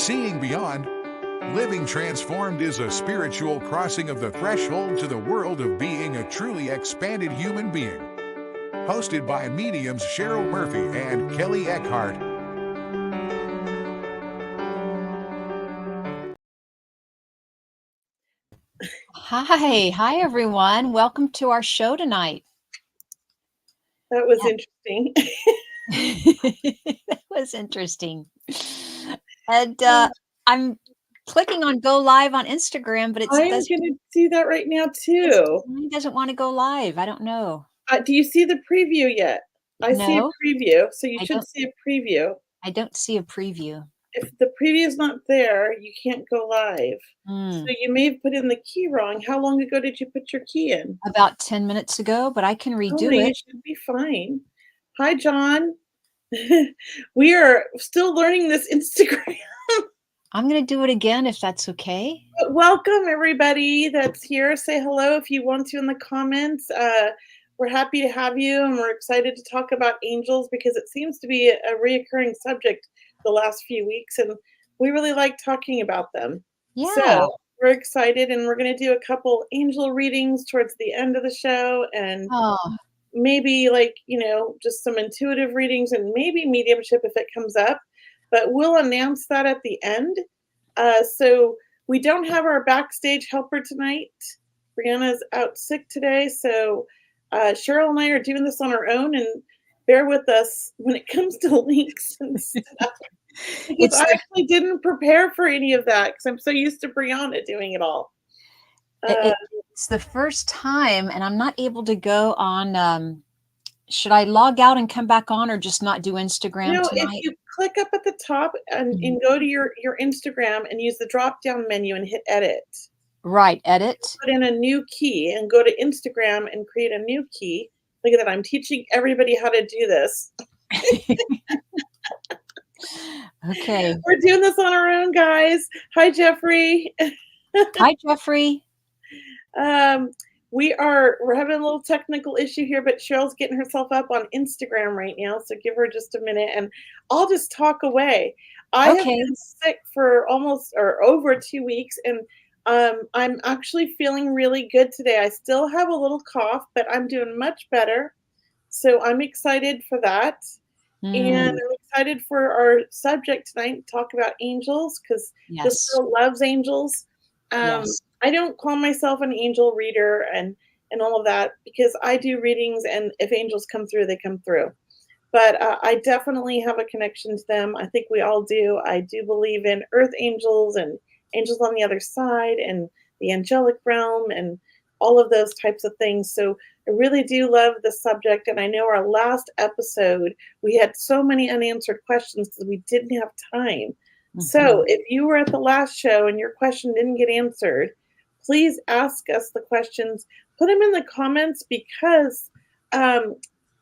Seeing Beyond, Living Transformed is a spiritual crossing of the threshold to the world of being a truly expanded human being. Hosted by mediums Cheryl Murphy and Kelley Eckhart. Hi everyone. Welcome to our show tonight. That was interesting. That was interesting. And I'm clicking on go live on Instagram, but I'm going to see that right now too. It doesn't want to go live. I don't know. Do you see the preview yet? I see a preview, so you should see a preview. I don't see a preview. If the preview is not there, you can't go live. So you may have put in the key wrong. How long ago did you put your key in? About 10 minutes ago, but I can redo it. You should be fine. Hi, John. We are still learning this Instagram. I'm going to do it again if that's okay. Welcome, everybody that's here. Say hello if you want to in the comments. We're happy to have you, and we're excited to talk about angels because it seems to be a reoccurring subject the last few weeks, and we really like talking about them. Yeah. So we're excited, and we're going to do a couple angel readings towards the end of the show, and maybe just some intuitive readings and maybe mediumship if it comes up. But we'll announce that at the end. So we don't have our backstage helper tonight. Brianna's out sick today, so Cheryl and I are doing this on our own, and bear with us when it comes to links and stuff. Because I actually didn't prepare for any of that because I'm so used to Brianna doing it all. It's the first time, and I'm not able to go on. Should I log out and come back on, or just not do Instagram tonight? If you click up at the top and go to your Instagram and use the drop-down menu and hit edit. Right, edit. Put in a new key and go to Instagram and create a new key. Look at that. I'm teaching everybody how to do this. Okay. We're doing this on our own, guys. Hi, Jeffrey. Hi, Jeffrey. We're having a little technical issue here, but Cheryl's getting herself up on Instagram right now. So give her just a minute and I'll just talk away. I have been sick for almost or over 2 weeks, and I'm actually feeling really good today. I still have a little cough, but I'm doing much better. So I'm excited for that. And I'm excited for our subject tonight to talk about angels because this girl loves angels. I don't call myself an angel reader and all of that because I do readings, and if angels come through, they come through. But I definitely have a connection to them. I think we all do. I do believe in earth angels and angels on the other side and the angelic realm and all of those types of things. So I really do love the subject. And I know our last episode, we had so many unanswered questions because we didn't have time. So if you were at the last show and your question didn't get answered, please ask us the questions. Put them in the comments because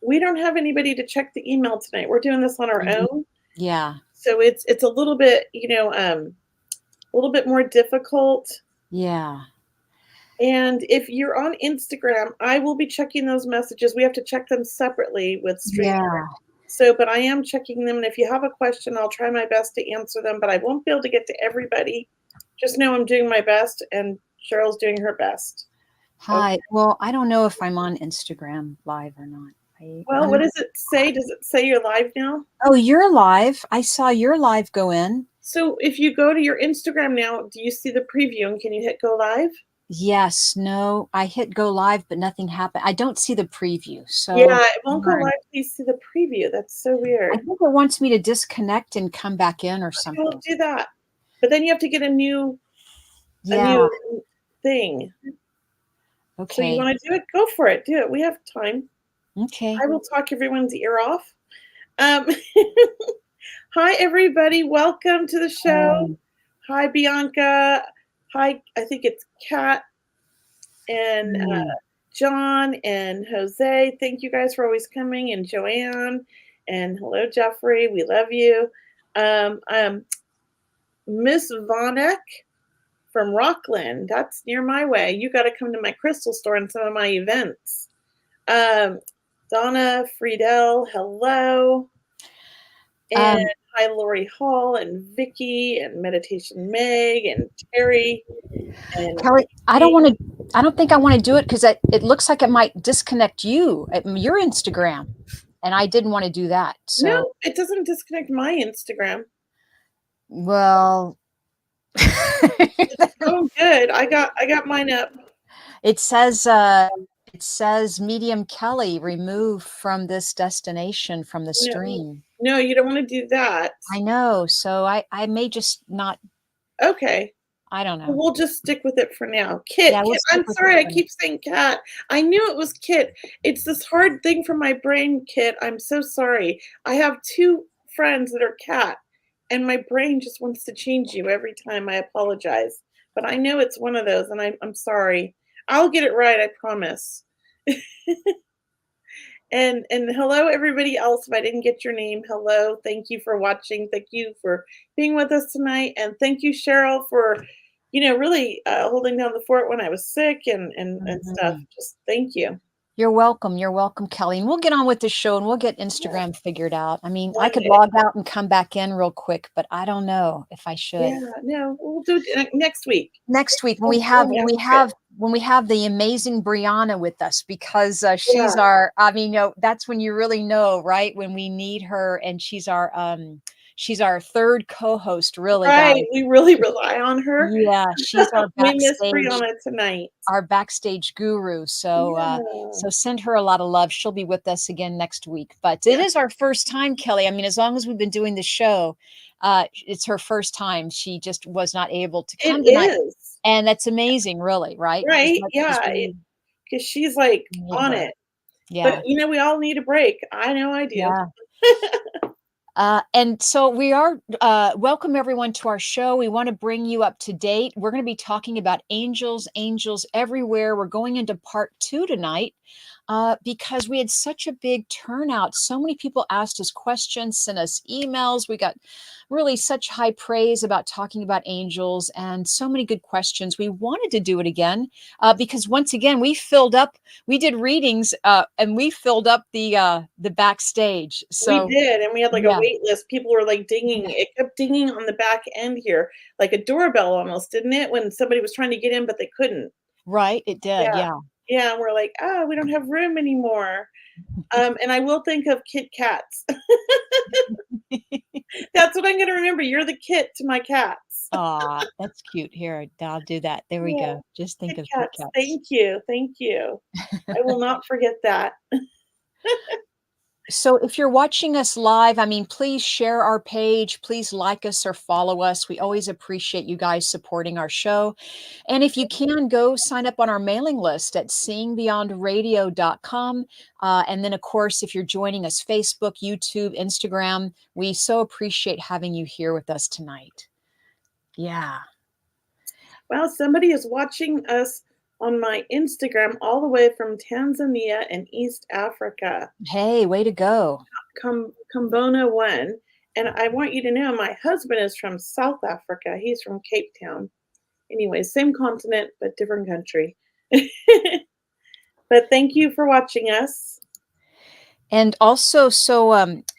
we don't have anybody to check the email tonight. We're doing this on our own. Yeah. So it's a little bit, a little bit more difficult. Yeah. And if you're on Instagram, I will be checking those messages. We have to check them separately with Stream. Yeah. So, but I am checking them. And if you have a question, I'll try my best to answer them, but I won't be able to get to everybody. Just know I'm doing my best and Cheryl's doing her best. Hi. Okay. Well, I don't know if I'm on Instagram live or not. What does it say? Does it say you're live now? Oh, you're live. I saw your live go in. So if you go to your Instagram now, do you see the preview and can you hit go live? Yes. No, I hit go live, but nothing happened. I don't see the preview. So yeah, it won't go live. Please see the preview. That's so weird. I think it wants me to disconnect and come back in or something. We'll do that. But then you have to get a new thing. Okay. So you want to do it? Go for it. Do it. We have time. Okay. I will talk everyone's ear off. Hi, everybody. Welcome to the show. Hi, Bianca. Hi, I think it's Kat and John and Jose. Thank you guys for always coming. And Joanne. And hello, Jeffrey. We love you. Miss Vonek from Rockland. That's near my way. You got to come to my crystal store and some of my events. Donna Friedel, hello. And hi Lori Hall and Vicky and Meditation Meg and Terry and Kelley, I don't Kate. want to. I don't think I want to do it because it looks like it might disconnect you at your Instagram, and I didn't want to do that. So, No, it doesn't disconnect my Instagram. well, It's so good. I got mine up. it says medium Kelley removed from this destination from the No, stream. no, you don't want to do that. I know, so I may just not. Okay. I don't Well, know. we'll just stick with it for now. Yeah, Kit, we'll Kit. stick I'm with it sorry, I for now. keep saying cat. I knew it was Kit. It's this hard thing for my brain, Kit. I'm so sorry. I have two friends that are cat, and my brain just wants to change you every time. I apologize, but I know it's one of those, and I'm sorry. I'll get it right. I promise. And hello everybody else. If I didn't get your name, hello. Thank you for watching. Thank you for being with us tonight, and thank you, Cheryl, for really holding down the fort when I was sick and stuff. Mhm. Just thank you. You're welcome. You're welcome, Kelley. And we'll get on with the show and we'll get Instagram figured out. I mean, I One could day. log out and come back in real quick, but I don't know if I should. Yeah, no, we'll do it next week. Next week when We'll we have plan after it. the amazing Brianna with us because Yeah. she's our, I mean, that's when you really know, right? When we need her, and she's our third co-host, really, guys. Right. We really rely on her. Yeah, she's We miss Brianna tonight. our backstage guru. So Yeah. so send her a lot of love. She'll be with us again next week. But it Yeah. is our first time, Kelley. I mean, as long as we've been doing the show, it's her first time. She just was not able to It come tonight. is. And that's amazing, really, right? As Right. much as Yeah. we Because she's like need on her. it. But Yeah. we all need a break. I know I do. Yeah. And so we are, welcome everyone to our show. We want to bring you up to date. We're going to be talking about angels, angels everywhere. We're going into part 2 tonight because we had such a big turnout. So many people asked us questions, sent us emails. We got really such high praise about talking about angels and so many good questions. We wanted to do it again because once again, we did readings and we filled up the backstage. We So did, and we had like a yeah. wait list. People were like dinging. It kept dinging on the back end here, like a doorbell almost, didn't it? When somebody was trying to get in, but they couldn't. Right, it did, Yeah. yeah. Yeah, and we're like, "Oh, we don't have room anymore." And I will think of Kit Kats. That's what I'm gonna remember. You're the Kit to my cats. Aw, that's cute. Here, I'll do that. There we Yeah. go. Just think Kit of Kit Kats. Kats. Thank you. Thank you. I will not forget that. So if you're watching us live, I mean, please share our page. Please like us or follow us. We always appreciate you guys supporting our show. And if you can, go sign up on our mailing list at seeingbeyondradio.com. And then, of course, if you're joining us, Facebook, YouTube, Instagram, we so appreciate having you here with us tonight. Yeah. Well, somebody is watching us on my Instagram all the way from Tanzania and East Africa. Hey, way to go. Kumbona 1. And I want you to know my husband is from South Africa. He's from Cape Town. Anyway, same continent, but different country. But thank you for watching us. And also, so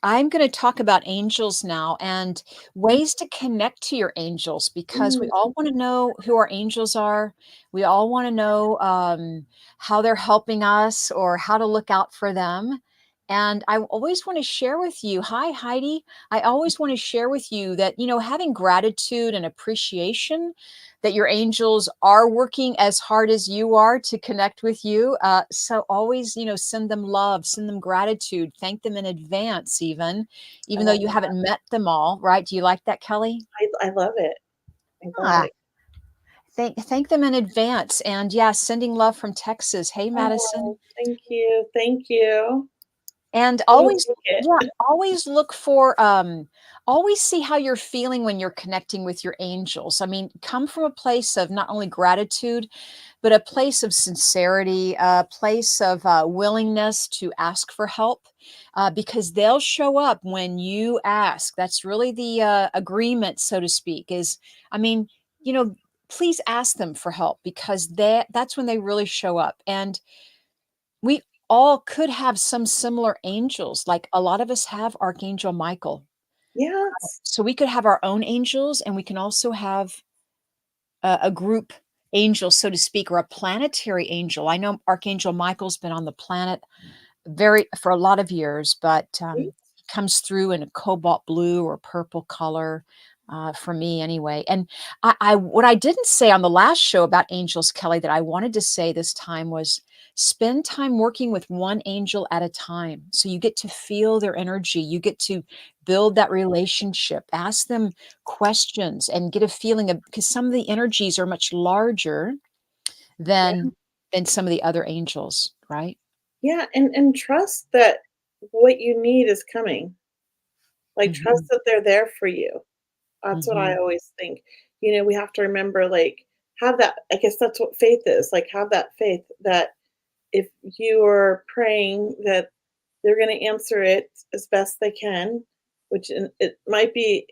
I'm going to talk about angels now and ways to connect to your angels because we all want to know who our angels are. We all want to know how they're helping us or how to look out for them. And I always want to share with you, hi, Heidi. I always want to share with you that, having gratitude and appreciation that your angels are working as hard as you are to connect with you. So always, send them love, send them gratitude, thank them in advance, even though you haven't met them all, right? Do you like that, Kelley? I love it. I love Ah, it. thank them in advance. And yeah, sending love from Texas. Hey, Madison. Oh, thank you. Thank you. And We'll always, take it. yeah, always look for, always see how you're feeling when you're connecting with your angels. I mean, come from a place of not only gratitude, but a place of sincerity, a place of willingness to ask for help, because they'll show up when you ask. That's really the agreement, so to speak. I mean, please ask them for help because that's when they really show up. And we all could have some similar angels, like a lot of us have Archangel Michael. Yes. So we could have our own angels, and we can also have a group angel, so to speak, or a planetary angel. I know Archangel Michael's been on the planet very for a lot of years, but Right? he comes through in a cobalt blue or purple color, for me anyway. And I what I didn't say on the last show about angels, Kelley, that I wanted to say this time was spend time working with one angel at a time. So you get to feel their energy, you get to build that relationship, ask them questions, and get a feeling of because some of the energies are much larger Yeah. than some of the other angels, right? Yeah, and trust that what you need is coming. Like, trust Mhm. that they're there for you. That's what I Mhm. always think. We have to remember, like, have that I guess that's what faith is, like, have that faith that if you are praying that they're gonna answer it as best they can, which it might be,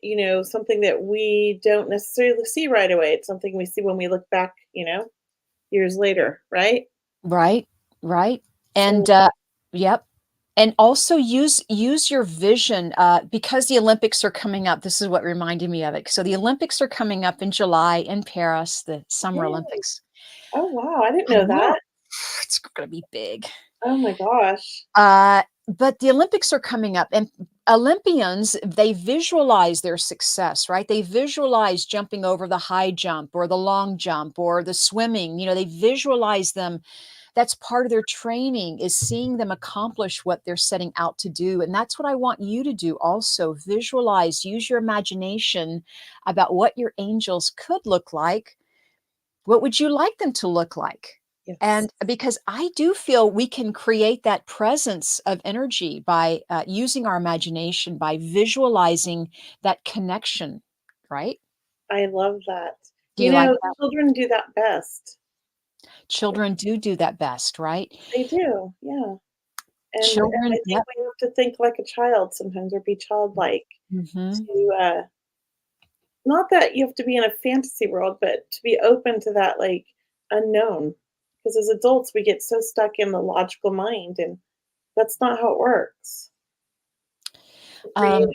something that we don't necessarily see right away. It's something we see when we look back, years later, right? Right, right. So And, yep. And also use your vision, because the Olympics are coming up. This is what reminded me of it. So the Olympics are coming up in July in Paris, the Summer yeah. Olympics. Oh, wow, I didn't I know know. that. It's gonna be big. Oh my gosh. But the Olympics are coming up, and Olympians, they visualize their success, right? They visualize jumping over the high jump or the long jump or the swimming. They visualize them. That's part of their training is seeing them accomplish what they're setting out to do. And that's what I want you to do also. Visualize, use your imagination about what your angels could look like. What would you like them to look like? Yes. And because I do feel we can create that presence of energy by using our imagination, by visualizing that connection, right? I love that. Do you like that? Children do that best. Children do that best, right? They do, yeah. And Children, I think yep. we have to think like a child sometimes or be childlike Hmm. to, not that you have to be in a fantasy world, but to be open to that, like, unknown. Because as adults, we get so stuck in the logical mind, and that's not how it works. We're Um, creative.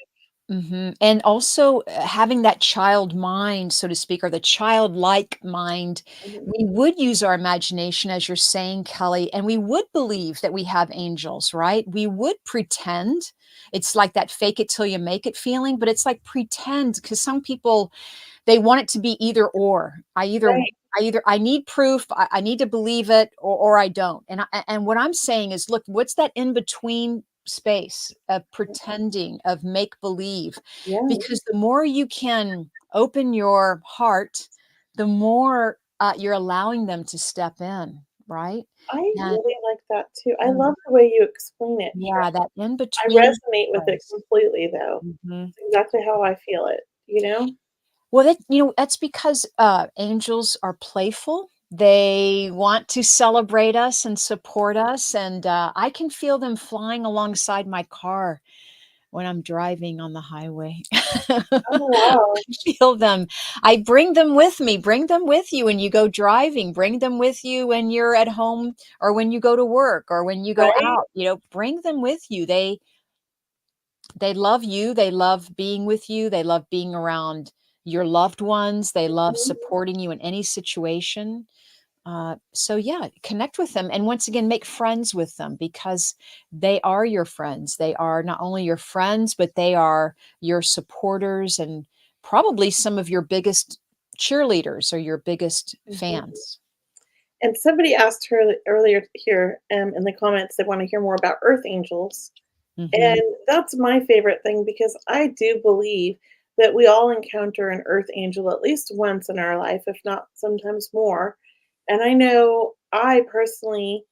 And also having that child mind, so to speak, or the childlike mind, Mhm. we would use our imagination, as you're saying, Kelley, and we would believe that we have angels, right? We would pretend. It's like that fake it till you make it feeling, but it's like pretend because some people they want it to be either or. Right. I need proof, I need to believe it or I don't. And what I'm saying is, look, what's that in between space of pretending, of make believe? Yeah. Because the more you can open your heart, the more you're allowing them to step in, right? I And really like that too. I mm, love the way you explain it, yeah, Cheryl. that in I between resonate with it place. completely, though. Mhm. It's exactly how I feel it, you know? Well, that's because, angels are playful. They want to celebrate us and support us, and, I can feel them flying alongside my car when I'm driving on the highway. Oh, wow. I feel them. I bring them with me. Bring them with you when you go driving. Bring them with you when you're at home or when you go to work or when you go Right? out, bring them with you. They love you, they love being with you, they love being around your loved ones, they love Mhm. supporting you in any situation. So yeah, connect with them and once again make friends with them because they are your friends. They are not only your friends, but they are your supporters and probably some of your biggest cheerleaders or your biggest Mhm. fans. And somebody asked her earlier here, in the comments, they wanna hear more about earth angels. Mhm. And that's my favorite thing because I do believe that we all encounter an earth angel at least once in our life, if not sometimes more. And I know I personally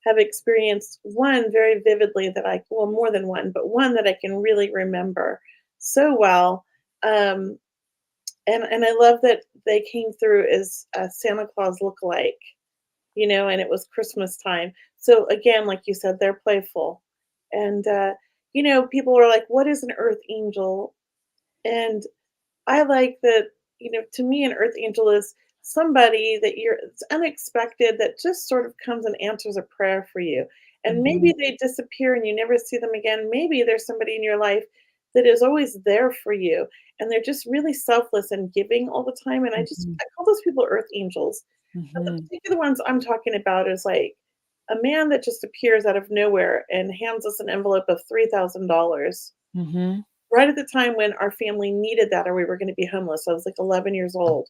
have experienced one very vividly that well, more than one, but one that I can really remember so well. Um, and I love that they came through as a Santa Claus lookalike, and it was Christmas time. So again, like you said, they're playful. And people are like, what is an earth angel? And I like that, to me, an earth angel is somebody that it's unexpected that just sort of comes and answers a prayer for you. And Mhm. maybe they disappear and you never see them again. Maybe there's somebody in your life that is always there for you, and they're just really selfless and giving all the time, and Mhm. I call those people earth angels. But the Mhm. particular ones I'm talking about is, like, a man that just appears out of nowhere and hands us an envelope of $3,000 Mhm. right at the time when our family needed that or we were gonna be homeless. I was, like, 11 years old,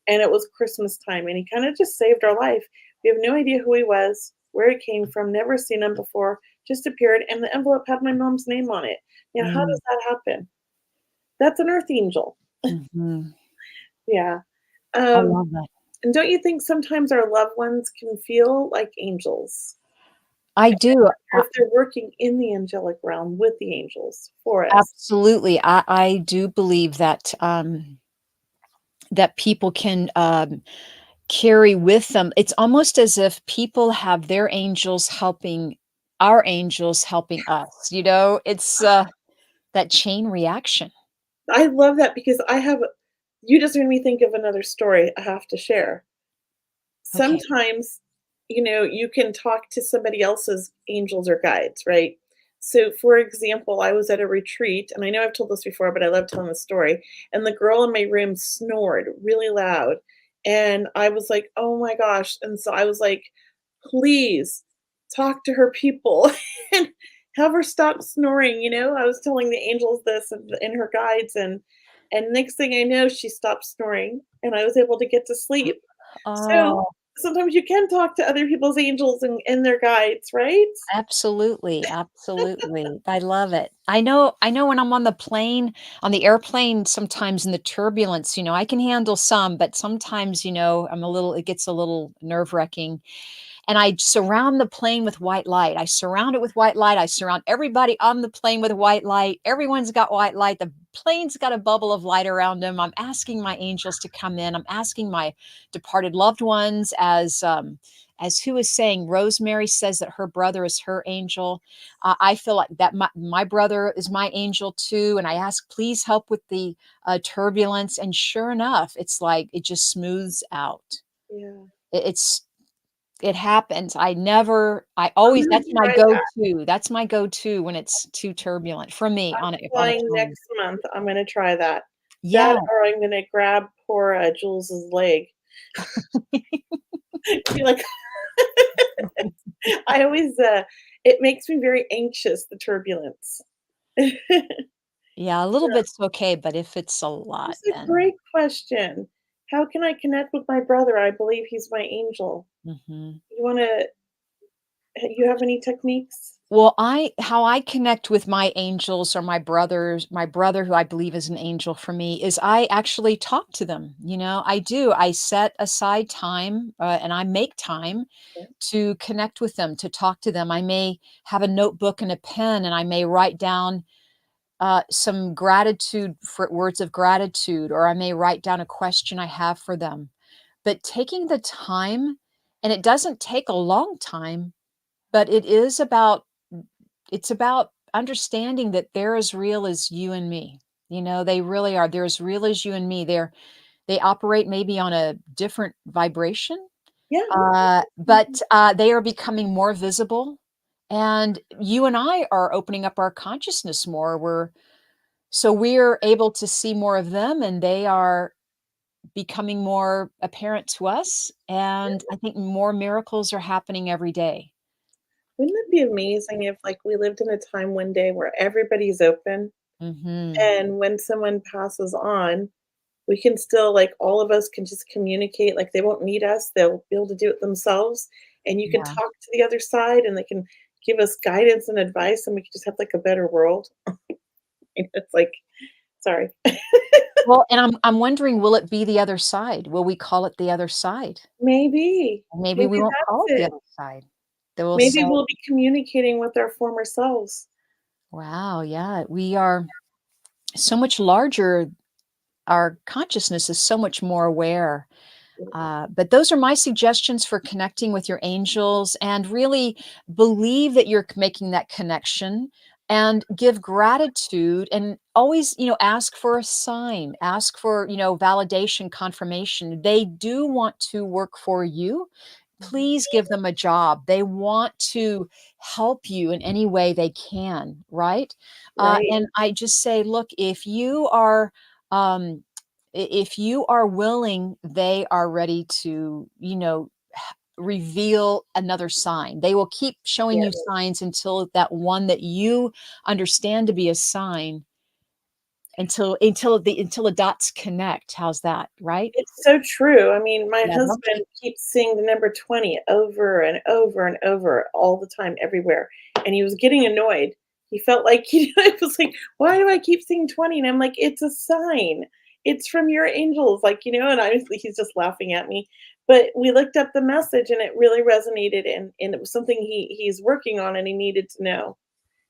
and it was Christmas time, and he kinda just saved our life. We have no idea who he was, where he came from, never seen him before, just appeared, and the envelope had my mom's name on it. Now how Mm. does that happen? That's an earth angel. Mhm. Yeah. I Um, love that. and don't you think sometimes our loved ones can feel like angels? I do. Or if they're working in the angelic realm with the angels for us. Absolutely. I do believe that, that people can, carry with them it's almost as if people have their angels helping our angels helping us, you know? It's, that chain reaction. I love that because I have you just made me think of another story I have to share. Okay. Sometimes, you can talk to somebody else's angels or guides, right? So, for example, I was at a retreat, and I know I've told this before, but I love telling the story. And the girl in my room snored really loud. And I was like, oh my gosh. And so I was like, please talk to her people and have her stop snoring. I was telling the angels this and her guides, and next thing I know, she stopped snoring and I was able to get to sleep. So Oh, sometimes you can talk to other people's angels and their guides, right? absolutely, absolutely. I love it. I know when I'm on the plane on the airplane, sometimes in the turbulence, I can handle some, but sometimes, it gets a little nerve-wracking. And I surround the plane with white light. I surround it with white light. I surround everybody on the plane with white light. Everyone's got white light. The plane's got a bubble of light around them. I'm asking my angels to come in. I'm asking my departed loved ones as who is saying Rosemary says that her brother is her angel. I feel like that my brother is my angel too. And I ask, please help with the turbulence. And sure enough, it's like it just smooths out. Yeah. It's it happens. I I'm always gonna that's my try that. go-to. That's my go-to when it's too turbulent for me on a Flying plane. next month, I'm gonna try that. Yeah. That or I'm gonna grab poor, Jules's leg. Be like I always, it makes me very anxious, the turbulence. Yeah, a little bit's okay, but if it's a lot, That's a then great question. How can I connect with my brother? I believe he's my angel. mhm. You have any techniques? Well, I how I connect with my angels or my brother who I believe is an angel for me is I actually talk to them, I do. I set aside time, and I make time Yeah. to connect with them, to talk to them. I may have a notebook and a pen, and I may write down some gratitude for words of gratitude, or I may write down a question I have for them. But taking the time, and it doesn't take a long time, but it's about understanding that they're as real as you and me. They really are. They're as real as you and me. They operate maybe on a different vibration, Yeah. but they are becoming more visible. And you and I are opening up our consciousness more. We're able to see more of them, and they are becoming more apparent to us. And I think more miracles are happening every day. Wouldn't it be amazing if, like, we lived in a time one day where everybody's open, Mhm. and when someone passes on, we can still, like, all of us can just communicate, like, they won't need us, they'll be able to do it themselves, and you can Yeah. talk to the other side, and they can give us guidance and advice, and we can just have, like, a better world. It's like sorry. Well, and I'm wondering, will it be the other side? Will we call it the other side? Maybe. Or maybe we Maybe won't that's call it the it. other side. They will say, Maybe we'll be communicating with our former selves. "Wow, yeah, we are so much larger. Our consciousness is so much more aware." But those are my suggestions for connecting with your angels, and really believe that you're making that connection, and give gratitude, and always, ask for a sign, ask for, validation, confirmation. They do want to work for you. please give them a job. They want to help you in any way they can, right? Right. And I just say, look, um, if you are willing, they are ready to, reveal another sign. They will keep showing Yeah. you signs until that one that you understand to be a sign, until the dots connect. How's that, right? It's so true. I mean, my Yeah, don't husband take keeps seeing the number 20 over and over and over all the time everywhere, and he was getting annoyed. He felt like it was like, "Why do I keep seeing 20?" And I'm like, "It's a sign. It's from your angels," and he's just laughing at me. But we looked up the message and it really resonated, and it was something he's working on and he needed to know.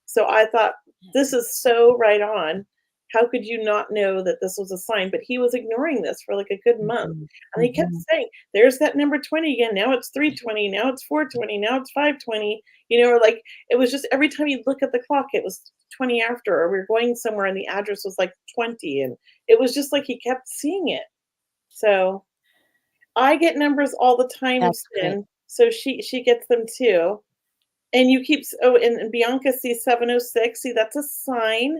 So I thought, this is so right on. How could you not know that this was a sign? But he was ignoring this for like a good month. Mhm, And he kept mhm. saying, there's that number 20 again. Now it's 320. Now it's 420. Now it's 520. Or like it was just every time you look at the clock, it was 20 after, or we were going somewhere and the address was like 20. And it was just like he kept seeing it. So I get numbers all the time, That's great. Sin. So she gets them too. And you keep and Bianca sees 706. See, that's a sign.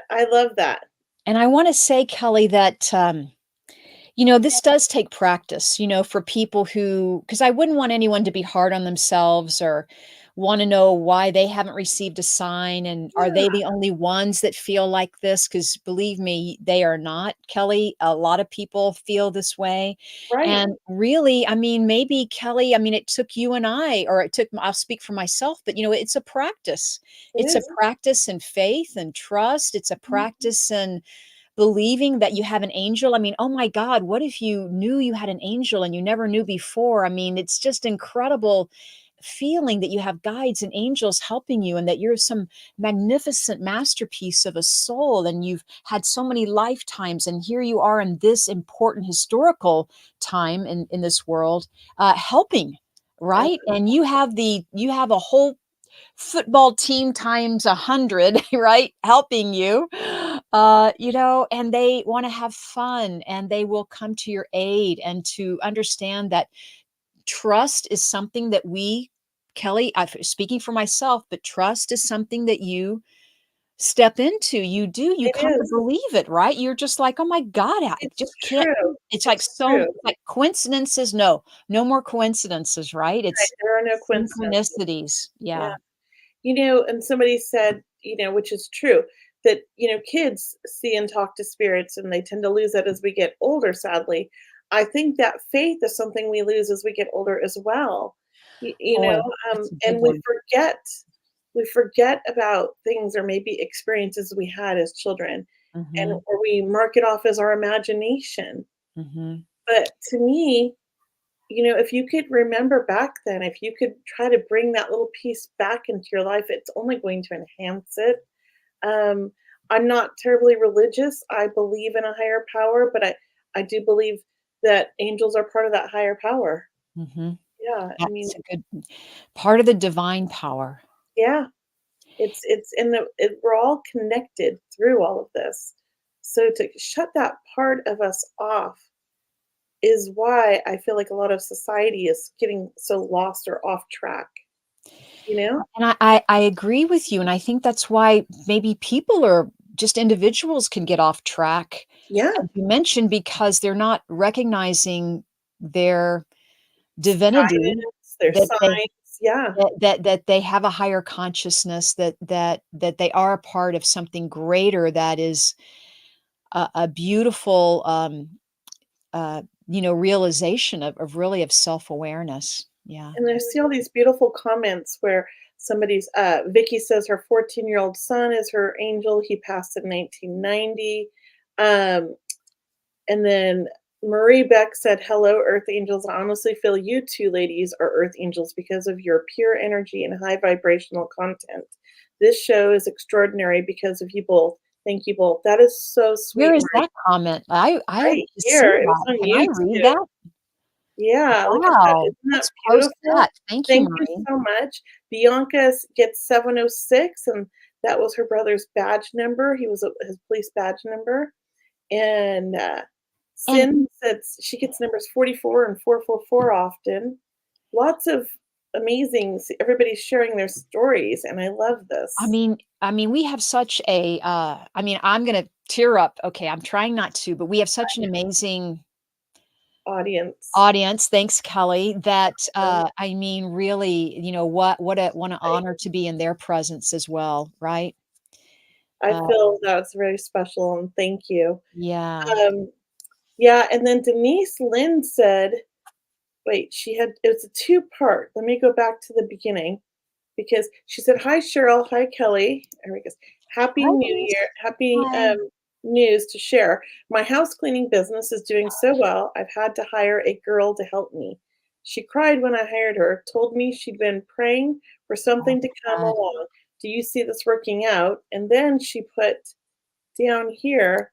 I love that. And I wanna say, Kelly, that, this does take practice, for people who, because I wouldn't want anyone to be hard on themselves or wanna know why they haven't received a sign, and are Yeah, they the only ones that feel like this? Because believe me, they are not, Kelly. A lot of people feel this way, right. and really, I mean, maybe, Kelly, I mean, it took you and I, or it took I'll speak for myself, but, it's a practice. It It's a is. practice in faith and trust. It's a Mhm. practice in believing that you have an angel. I mean, oh my God, what if you knew you had an angel and you never knew before? I mean, it's just incredible feeling that you have guides and angels helping you, and that you're some magnificent masterpiece of a soul, and you've had so many lifetimes, and here you are in this important historical time in this world, helping, right? And you have a whole football team times 100, right? Helping you, and they want to have fun, and they will come to your aid, and to understand that trust is something that Kelly, speaking for myself, but trust is something that you step into. You It come to is. believe it, right? You're just like, oh my God, I It's just can't. true. It's like It's true. like coincidences. No, no more coincidences, right? Right, It's there are no coincidences. synchronicities. Yeah. Yeah. And somebody said, which is true, that, kids see and talk to spirits and they tend to lose that as we get older, sadly. I think that faith is something we lose as we get older as well. Boy, that's a good And we one. forget about things or maybe experiences we had as children, and Mhm, or we mark it off as our imagination. mhm. But to me, if you could remember back then, if you could try to bring that little piece back into your life, it's only going to enhance it. Um, I'm not terribly religious. I believe in a higher power, but I do believe that angels are part of that higher power. Mhm. Yeah, I mean, That's a good part of the divine power. yeah, it's in we're all connected through all of this. So to shut that part of us off is why I feel like a lot of society is getting so lost or off track, you know? And I agree with you, and I think that's why maybe people, or just individuals, can get off track, Yeah, as you mentioned, because they're not recognizing their divinity, guidance, their that they signs, yeah. that they have a higher consciousness, that they are a part of something greater, that is a beautiful, realization of self-awareness. Yeah. And I see all these beautiful comments where Vicky says her 14-year-old son is her angel. He passed in 1990. Um, and then Marie Beck said, "Hello, Earth Angels. I honestly feel you two ladies are Earth Angels because of your pure energy and high vibrational content. This show is extraordinary because of you both. Thank you both." That is so Where sweet, is Marie. that comment? I have Right to see here. It was that. on Can I read YouTube. that? Yeah, look at that. Wow. Isn't that Let's post beautiful? that. Thank you, Thank you Maureen. so much. Bianca gets 706, and that was her brother's badge number. He was his police badge number. And And Sin said she gets numbers 44 and 444 often. lots of amazing, everybody's sharing their stories, and I love this I mean, we have such a, I mean, I'm gonna tear up. Okay, I'm trying not to, but we have such an amazing audience. audience. Thanks, Kelly. That I mean, really, what an honor to be in their presence as well, right? I Uh, feel that's very special, and thank you. yeah. Um, yeah, and then Denise Lynn said, wait, she had it was a two-part. Let me go back to the beginning because she said, "Hi, Cheryl. Hi, Kelly." There we go. Happy Hi, New Denise. Year. Happy Hi. news to share. My house cleaning business is doing so well, I've had to hire a girl to help me. She cried when I hired her, told me she'd been praying for Oh something to my come God. along. Do you see this working out? And then she put down here,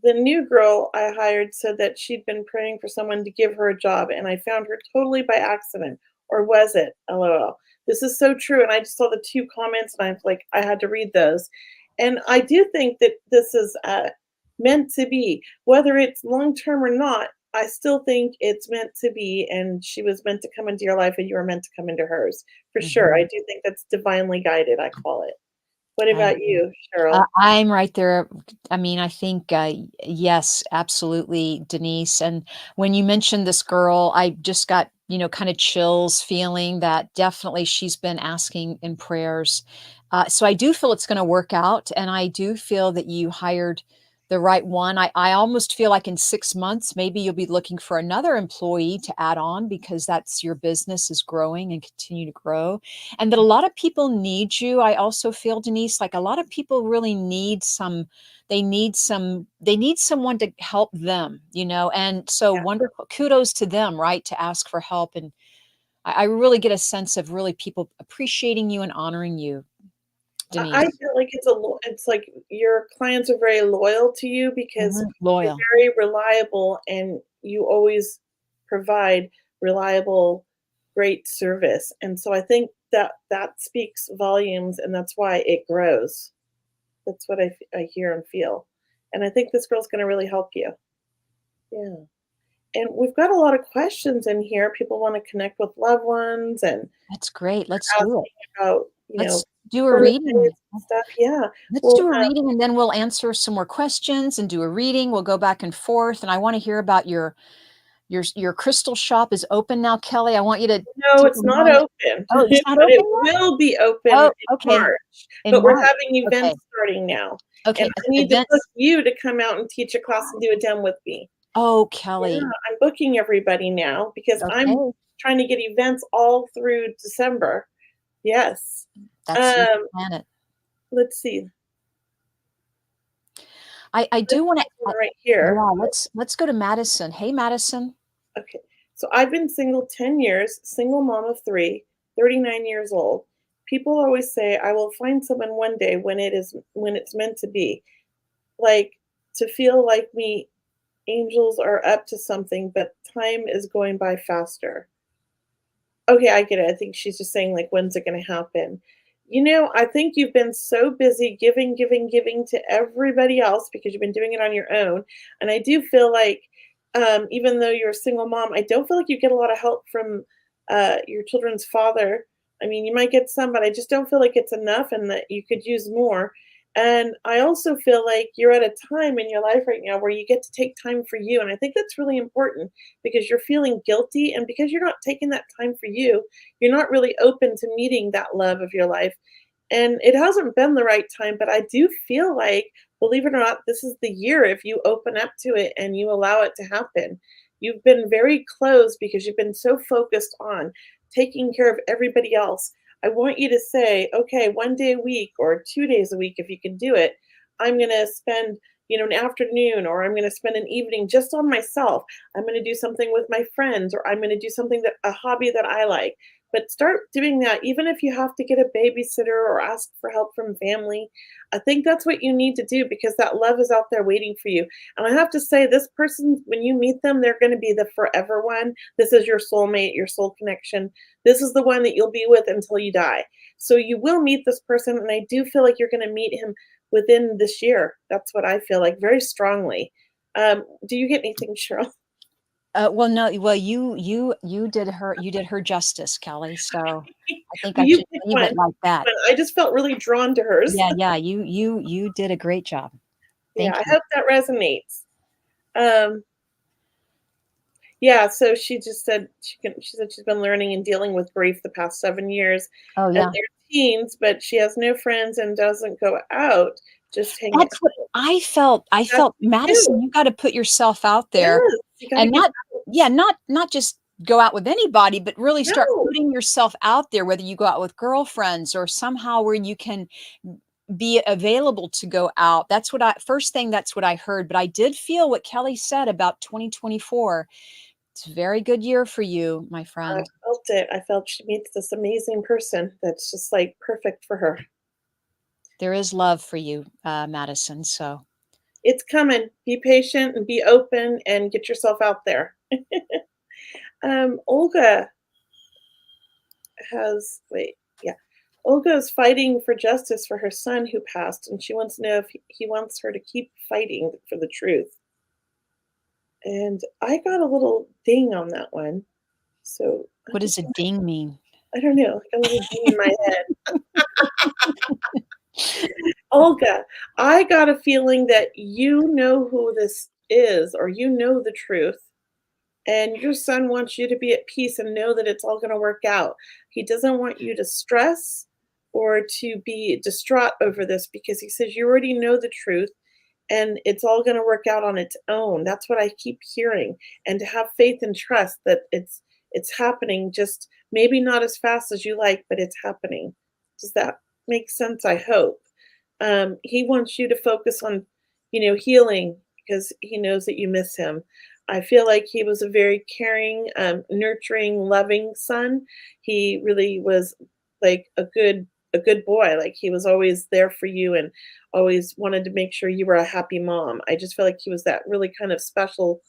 the new girl I hired said that she'd been praying for someone to give her a job, and I found her totally by accident. Or was it? LOL. This is so true. And I just saw the two comments, and I'm like, I had to read those. And I do think that this is meant to be, whether it's long term or not. I still think it's meant to be, and she was meant to come into your life, and you were meant to come into hers for sure. I Mhm. do think that's divinely guided. I call it. What I about agree. you, Cheryl? I'm right there. I mean, I think, yes, absolutely, Denise. And when you mentioned this girl, I just got, kind of chills feeling that definitely she's been asking in prayers. So I do feel it's going to work out. And I do feel that you hired the right one. I almost feel like in 6 months, maybe you'll be looking for another employee to add on because that's your business is growing and continue to grow, and that a lot of people need you. I also feel, Denise, like a lot of people really need they need someone to help them, and so Yeah. wonderful, kudos to them, right, to ask for help. And I really get a sense of really people appreciating you and honoring you, I Denise. feel like it's like your clients are very loyal to you because Mhm. you're Loyal. very reliable and you always provide reliable, great service. And so I think that that speaks volumes and that's why it grows. That's what I hear and feel. And I think this girl's going to really help you. Yeah. And we've got a lot of questions in here. People want to connect with loved ones and That's great. Let's do it. asking about, Let's do a birthdays reading. and stuff. Yeah. Let's Well, do a reading, and then we'll answer some more questions and do a reading. We'll go back and forth, and I want to hear about your crystal shop is open now, Kelly. I want you to no, take it's a not moment. open, Oh, it's not but open it yet? will be open Oh, in okay. March. In But we're March. having Okay. events starting now, and Okay. I need to book Events. you to come out and teach a class and do a demo with me. Oh, Yeah, Kelly. I'm booking everybody now because I'm Okay. trying to get events all through December. Yes. That's you Um, plan it. let's see. I This do want to, one right here. yeah, let's go to Madison. Hey, Madison. Okay. So I've been single 10 years, single mom of 3, 39 years old. People always say I will find someone one day when it's meant to be. Like to feel like me angels are up to something, but time is going by faster. Okay, I get it. I think she's just saying, like, when's it gonna happen? I think you've been so busy giving, giving, giving to everybody else because you've been doing it on your own. And I do feel like, even though you're a single mom, I don't feel like you get a lot of help from your children's father. I mean, you might get some, but I just don't feel like it's enough and that you could use more. And I also feel like you're at a time in your life right now where you get to take time for you. And I think that's really important because you're feeling guilty and because you're not taking that time for you, you're not really open to meeting that love of your life. And it hasn't been the right time, but I do feel like, believe it or not, this is the year if you open up to it and you allow it to happen. You've been very closed because you've been so focused on taking care of everybody else. I want you to say, okay, 1 day a week or 2 days a week, if you can do it, I'm going to spend an afternoon or I'm going to spend an evening just on myself. I'm going to do something with my friends or I'm going to do something that a hobby that I like. But start doing that, even if you have to get a babysitter or ask for help from family. I think that's what you need to do because that love is out there waiting for you. And I have to say, this person, when you meet them, they're going to be the forever one. This is your soulmate, your soul connection. This is the one that you'll be with until you die. So you will meet this person. And I do feel like you're going to meet him within this year. That's what I feel like very strongly. Do you get anything, Cheryl? Well, no, well, you did her justice, Kelly, so I think I You should pick leave one. it like Pick that. one. I just felt really drawn to hers. Yeah, yeah, you did a great job. Yeah, Thank I you. hope that resonates. Um, yeah, so she just said she said she's been learning and dealing with grief the past 7 years, Oh, and yeah. they're teens, but she has no friends and doesn't go out, just hang at That's what home. I That's felt, me too. Madison, you gotta put yourself out there Yes, you gotta and get not yeah, out. not just go out with anybody, but really start No. putting yourself out there, whether you go out with girlfriends or somehow where you can be available to go out. That's what I first thing that's what I heard, but I did feel what Kelly said about 2024. It's a very good year for you, my I friend. felt it. I felt she meets this amazing person that's just, like, perfect for her. There is love for you, Madison, so It's coming. Be patient and be open and get yourself out there. Olga has wait, yeah. Olga is fighting for justice for her son who passed, and she wants to know if he wants her to keep fighting for the truth. And I got a little ding on that one. So I what does just a ding mean? I don't know, like a little ding in my head. Olga, I got a feeling that you know who this is, or you know the truth, and your son wants you to be at peace and know that it's all going to work out. He doesn't want you to stress or to be distraught over this because he says you already know the truth and it's all going to work out on its own. That's what I keep hearing, and to have faith and trust that it's happening, just maybe not as fast as you like, but it's happening. Does that make sense? I hope. He wants you to focus on, healing because he knows that you miss him. I feel like he was a very caring, nurturing, loving son. He really was like a good boy. Like he was always there for you and always wanted to make sure you were a happy mom. I just feel like he was that really kind of special,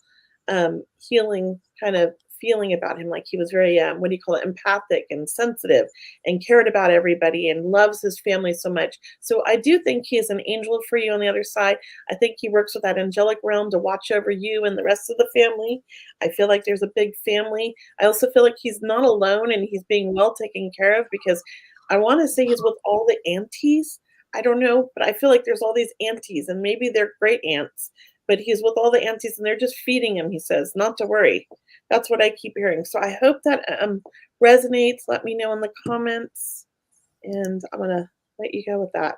healing kind of feeling about him. Like he was very, what do you call it, empathic and sensitive and cared about everybody and loves his family so much. So I do think he is an angel for you on the other side. I think he works with that angelic realm to watch over you and the rest of the family. I feel like there's a big family. I also feel like he's not alone and he's being well taken care of because I want to say he's with all the aunties. I don't know, but I feel like there's all these aunties and maybe they're great aunts, but he's with all the aunties and they're just feeding him, he says, not to worry. That's what I keep hearing. So I hope that resonates. Let me know in the comments, and I'm gonna let you go with that.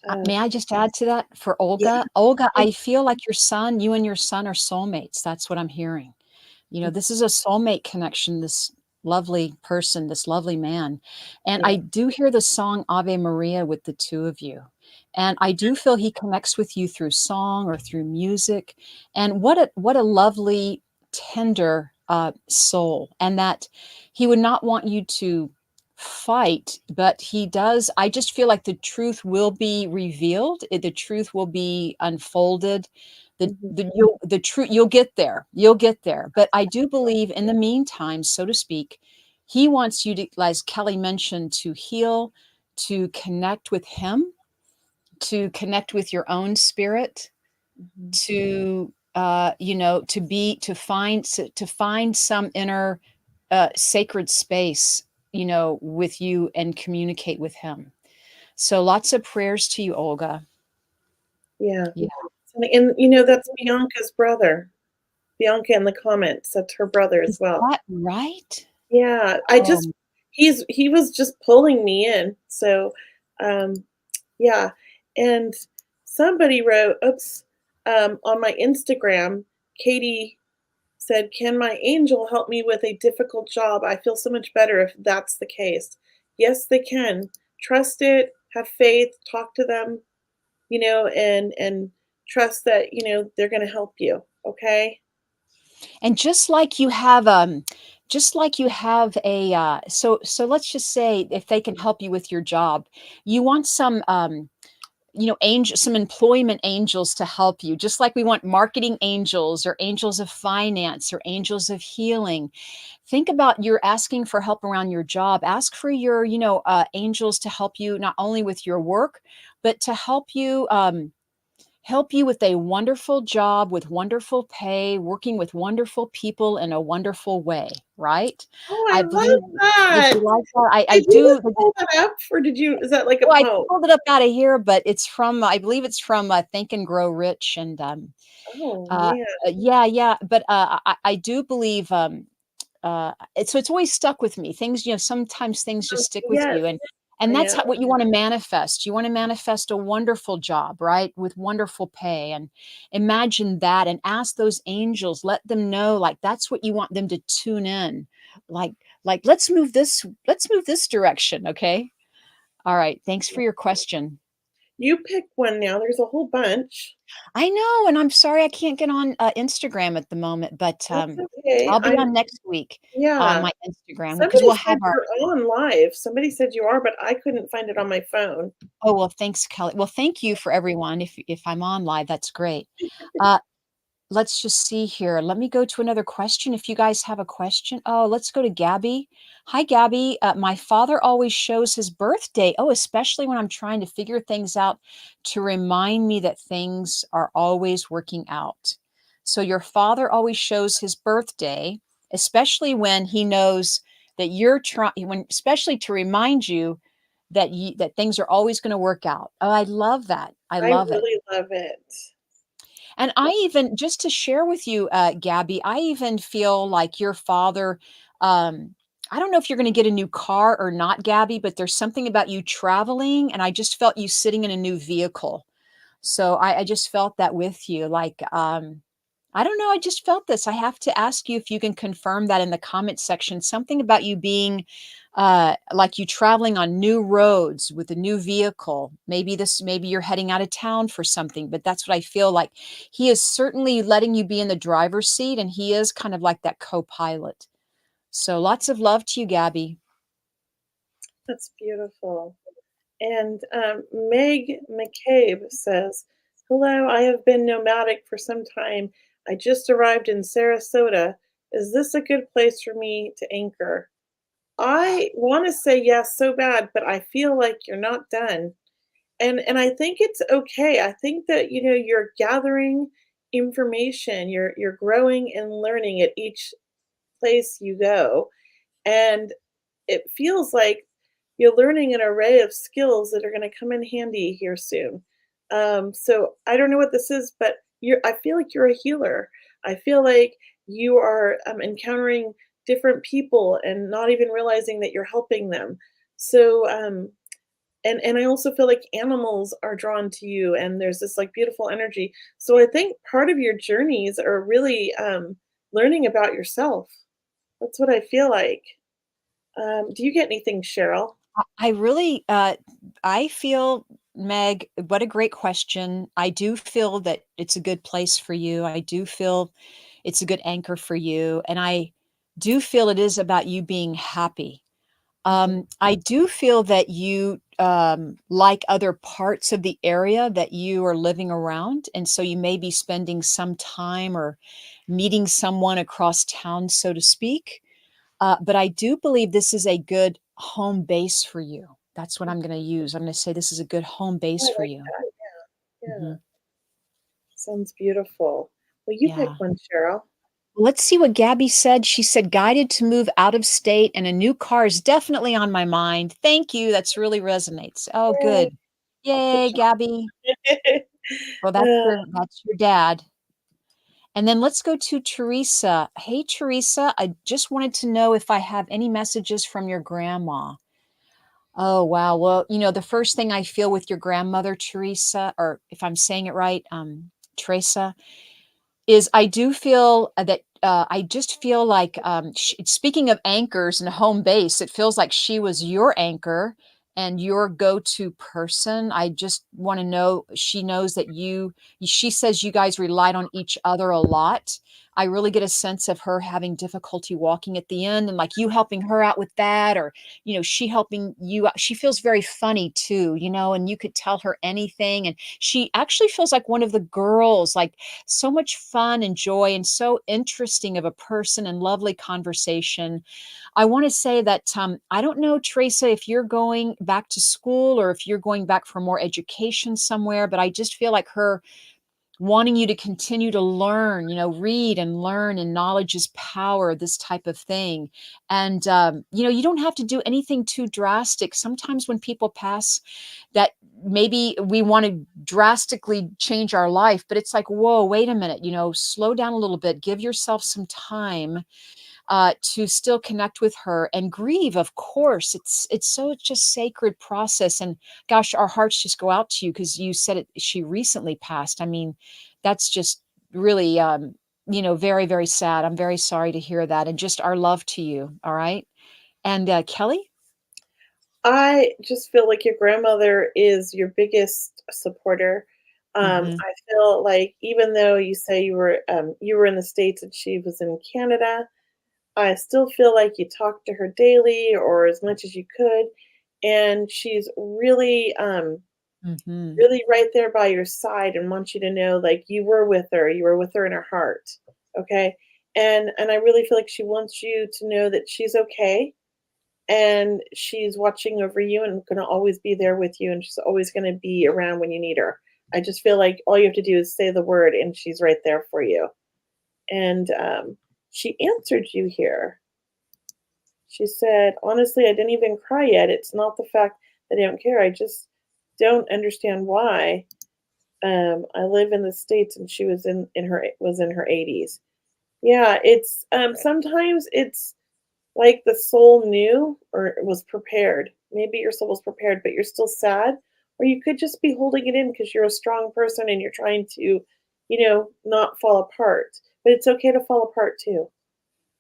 Uh, May I just add to that for yeah, Olga? Olga, I feel like you and your son are soulmates. That's what I'm hearing. You know, this is a soulmate connection, this lovely person, this lovely man. And yeah, I do hear the song Ave Maria with the two of you. And I do feel he connects with you through song or through music. And what a lovely, tender soul. And that he would not want you to fight, but he does. I just feel like the truth will be revealed. The truth will be unfolded, mhm, the truth, you'll get there, you'll get there, but I do believe in the meantime, so to speak, he wants you to, as Kelly mentioned, to heal, to connect with him, to connect with your own spirit, mhm. to to find some inner sacred space, with you, and communicate with him. So lots of prayers to you, Olga. Yeah, Yeah. and that's Bianca's brother. Bianca in the comments. That's her brother as Is well. that right? Yeah, I just Oh, he was just pulling me in. So, um, yeah, and somebody wrote, oops, on my Instagram, Katie said, "Can my angel help me with a difficult job? I feel so much better if that's the case." Yes, they can. Trust it, have faith, talk to them, and trust that, they're going to help you, okay? and just like you have a so let's just say if they can help you with your job, you want some some employment angels to help you, just like we want marketing angels or angels of finance or angels of healing. Think about, you're asking for help around your job, ask for your angels to help you not only with your work, but to help you help you with a wonderful job with wonderful pay, working with wonderful people in a wonderful way, right? Oh, I I love believe would that. you like that? I Did you do. just pull that up, or did you is that like a Well, I poem? pulled it up out of here, but it's from I believe it's from, Think and Grow Rich, and, Oh, man. yeah, yeah, but, I do believe, it's always stuck with me. Things, sometimes things just stick with Yes, you, and that's yeah. how what you wanna manifest. You wanna manifest a wonderful job, right, with wonderful pay, and imagine that and ask those angels, let them know, like, that's what you want them to tune in. Like let's move this direction, okay? Alright, thanks for your question. You pick one now, there's a whole bunch. I know, and I'm sorry I can't get on, Instagram at the moment, but, That's okay. I'll be on next week on Yeah. my Instagram because Somebody we'll have said our you're on live. Somebody said you are, but I couldn't find it on my phone. oh, well, thanks, Kelly. Well, thank you for everyone. If I'm on live, that's great. Uh, let's just see here. Let me go to another question if you guys have a question. Oh, let's go to Gabby. Hi, Gabby. My father always shows his birthday. Oh, especially when I'm trying to figure things out to remind me that things are always working out. So your father always shows his birthday, especially when he knows that you're trying, when especially to remind you that things are always going to work out. Oh, I love that. I I love it. really love it. And I even just to share with you, Gabby, I even feel like your father, I don't know if you're gonna get a new car or not, Gabby, but there's something about you traveling, and I just felt you sitting in a new vehicle. So I just felt that with you, like, I don't know, I just felt this. I have to ask you if you can confirm that in the comment section. Something about you being, like you traveling on new roads with a new vehicle. Maybe you're heading out of town for something, but that's what I feel like. He is certainly letting you be in the driver's seat, and he is kind of like that co-pilot. So lots of love to you, Gabby. That's beautiful. And Meg McCabe says, "Hello, I have been nomadic for some time. I just arrived in Sarasota. Is this a good place for me to anchor?" I want to say yes so bad, but I feel like you're not done. And I think it's okay. I think that you're gathering information, you're growing and learning at each place you go. And it feels like you're learning an array of skills that are going to come in handy here soon. So I don't know what this is, but I feel like you're a healer. I feel like you are encountering different people and not even realizing that you're helping them. So and I also feel like animals are drawn to you, and there's this like beautiful energy. So I think part of your journeys are really learning about yourself. That's what I feel like. Do you get anything, Cheryl? I really, I feel, Meg, what a great question. I do feel that it's a good place for you. I do feel it's a good anchor for you. And I do feel it is about you being happy. Mhm. I do feel that you like other parts of the area that you are living around. And so you may be spending some time or meeting someone across town, so to speak. But I do believe this is a good home base for you. That's what I'm gonna use. I'm gonna say this is a good home I base for like you. that. Yeah. Mhm. Sounds beautiful. Well, you pick Yeah. one, Cheryl. Let's see what Gabby said. She said, "Guided to move out of state, and a new car is definitely on my mind. Thank you. That's really resonates." Oh, Yay. good. I'll put Yay, Gabby. you Well, uh, that's your dad. And then let's go to Teresa. Hey, Teresa, I just wanted to know if I have any messages from your grandma. Oh, wow. Well, the first thing I feel with your grandmother, Teresa, or if I'm saying it right, Teresa, is I do feel that I just feel like, speaking of anchors and home base, it feels like she was your anchor and your go-to person. I just want to know, she knows that she says you guys relied on each other a lot. I really get a sense of her having difficulty walking at the end and like you helping her out with that, or, she helping you out. She feels very funny too, and you could tell her anything. And she actually feels like one of the girls, like so much fun and joy and so interesting of a person and lovely conversation. I want to say that I don't know, Teresa, if you're going back to school or if you're going back for more education somewhere, but I just feel like her wanting you to continue to learn, read and learn, and knowledge is power, this type of thing. And, you don't have to do anything too drastic. Sometimes when people pass, that maybe we want to drastically change our life, but it's like, whoa, wait a minute, slow down a little bit, give yourself some time to still connect with her and grieve. Of course, it's so just sacred process. And gosh, our hearts just go out to you because you said it. She recently passed. I mean, that's just really, very, very sad. I'm very sorry to hear that, and just our love to you. All right, and Kelley. I just feel like your grandmother is your biggest supporter. Hmm. I feel like even though you say you were in the States and she was in Canada, I still feel like you talked to her daily or as much as you could, and she's really Hmm. really right there by your side and wants you to know like you were with her in her heart. Okay? And I really feel like she wants you to know that she's okay and she's watching over you and going to always be there with you and she's always going to be around when you need her. I just feel like all you have to do is say the word and she's right there for you. And she answered you here. She said, "Honestly, I didn't even cry yet. It's not the fact that I don't care. I just don't understand why. I live in the States," and she was in her 80s. Yeah, it's sometimes it's like the soul knew or was prepared. Maybe your soul was prepared, but you're still sad. Or you could just be holding it in because you're a strong person and you're trying to, not fall apart. But it's okay to fall apart too.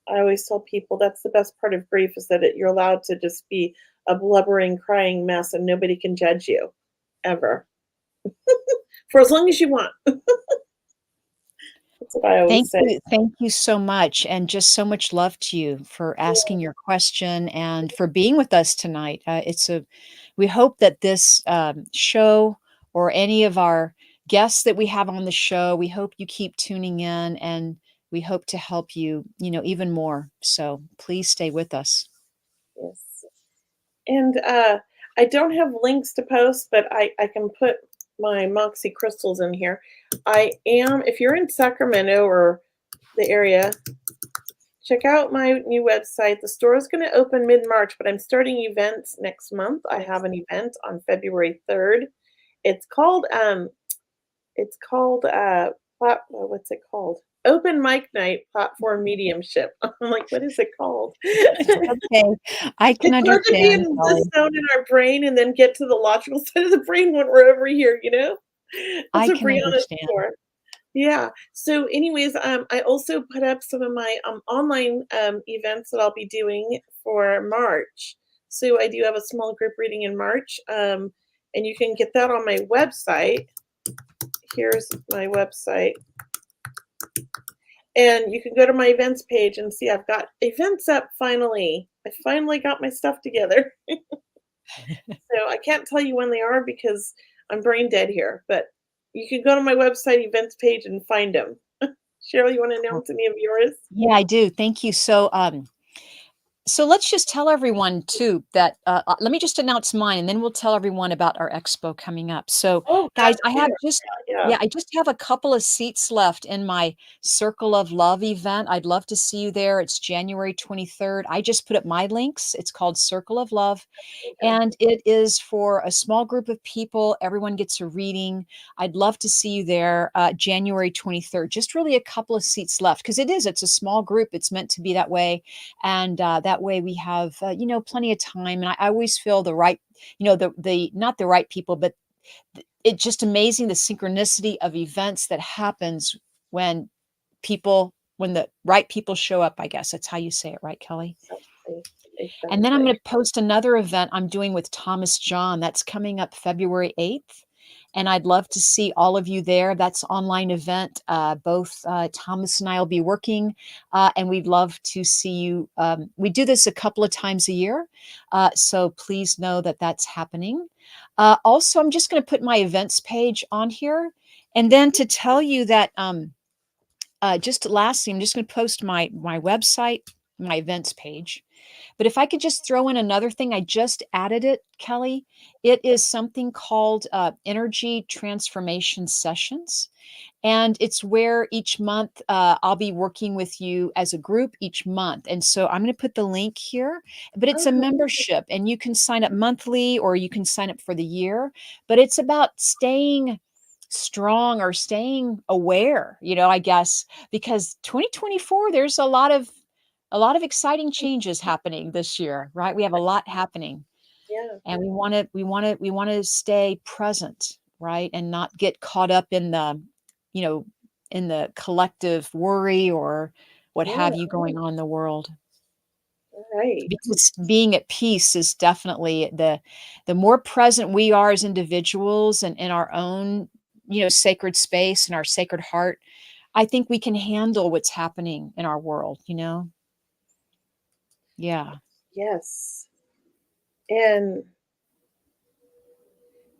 I always tell people that's the best part of grief is that you're allowed to just be a blubbering, crying mess and nobody can judge you ever for as long as you want. That's what I always say. Thank you so much, and just so much love to you for asking your question and for being with us tonight. We hope that this show or any of our guests that we have on the show, we hope you keep tuning in, and we hope to help you, even more. So please stay with us. Yes. And I don't have links to post, but I can put my Moxie crystals in here. If you're in Sacramento or the area, check out my new website. The store is going to open mid March, but I'm starting events next month. I have an event on February 3rd. It's called what's it called? Open mic night platform mediumship. I'm like, what is it called? Okay, I can It's hard to be understand, in this Kelly. zone in our brain and then get to the logical side of the brain when we're over here, That's I what can Brianna's understand. for. Yeah. So anyways, I also put up some of my online events that I'll be doing for March. So I do have a small group reading in March. And you can get that on my website. Here's my website. And you can go to my events page and see I've got events up finally. I finally got my stuff together. So I can't tell you when they are because I'm brain dead here, but you can go to my website events page and find them. Cheryl, you want to Well, announce any of yours? yeah, I do. Thank you. So let's just tell everyone too that let me just announce mine and then we'll tell everyone about our expo coming up. So Oh, guys, that's fair. Yeah. I just have a couple of seats left in my Circle of Love event. I'd love to see you there. It's January 23rd. I just put up my links. It's called Circle of Love. Okay. And it is for a small group of people. Everyone gets a reading. I'd love to see you there January 23rd. Just really a couple of seats left because it's a small group. It's meant to be that way. And that way we have, plenty of time. And I always feel the right, not the right people, but it's just amazing the synchronicity of events that happens when when the right people show up, I guess. That's how you say it, right, Kelley? Exactly. And then I'm Exactly. going to post another event I'm doing with Thomas John. That's coming up February 8th. and I'd love to see all of you there. That's online event. Both Thomas and I will be working, and we'd love to see you. We do this a couple of times a year, so please know that that's happening. Also, I'm just going to put my events page on here, and then to tell you that just lastly, I'm just going to post my website, my events page. But if I could just throw in another thing, I just added it, Kelley. It is something called Energy Transformation Sessions. And it's where each month I'll be working with you as a group each month. And so I'm going to put the link here, but it's a Oh, membership and you can sign up monthly or you can sign up for the year. But it's about staying strong or staying aware, I guess, because 2024, there's a lot of exciting changes happening this year, right? We have a lot happening yeah, and we want to stay present, right? And not get caught up you know, in the collective worry or what have yeah, you going on in the world. right. Because being at peace is definitely the more present we are as individuals and in our own, sacred space and our sacred heart, I think we can handle what's happening in our world. Yeah. Yes. And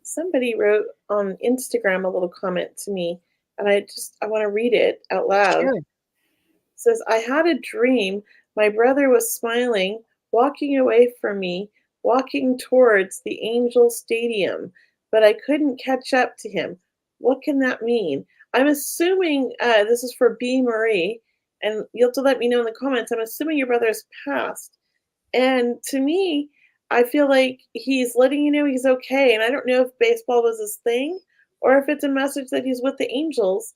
somebody wrote on Instagram a little comment to me, and I want to read it out loud. It Sure. says, I had a dream. My brother was smiling, walking away from me, walking towards the Angel Stadium, but I couldn't catch up to him. What can that mean? I'm assuming this is for B. Marie, and you'll have to let me know in the comments. I'm assuming your brother has passed. And to me, I feel like he's letting you know he's okay. And I don't know if baseball was his thing or if it's a message that he's with the Angels.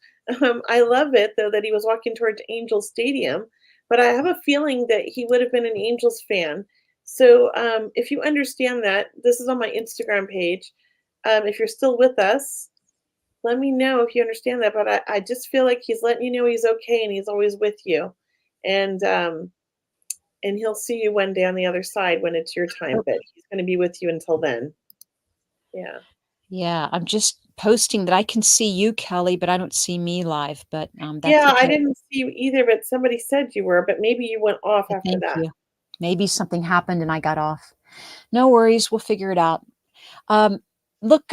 I love it, though, that he was walking towards Angel Stadium. But I have a feeling that he would have been an Angels fan. So if you understand that, this is on my Instagram page. If you're still with us, let me know if you understand that. But I just feel like he's letting you know he's okay and he's always with you. And he'll see you one day on the other side when it's your time, but he's gonna be with you until then. Yeah. Yeah, I'm just posting that I can see you, Kelley, but I don't see me live, but, that's Yeah, I okay. didn't see you either, but somebody said you were, but maybe you went off after Thank that. you. Maybe something happened and I got off. No worries, we'll figure it out. Um, look,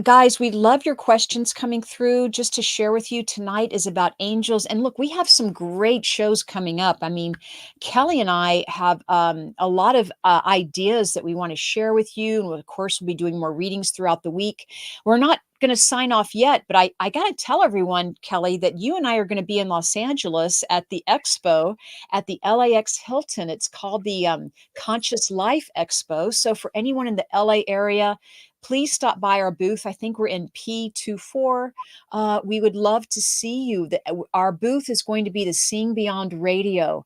guys, we love your questions coming through. Just to share with you, tonight is about angels. And look, we have some great shows coming up. I mean, Kelley and I have a lot of ideas that we want to share with you. And of course, we'll be doing more readings throughout the week. We're not going to sign off yet, but I got to tell everyone, Kelley, that you and I are going to be in Los Angeles at the expo at the LAX Hilton. It's called the Conscious Life Expo. So for anyone in the LA area, please stop by our booth. I think we're in P24. We would love to see you. Our booth is going to be the Seeing Beyond Radio.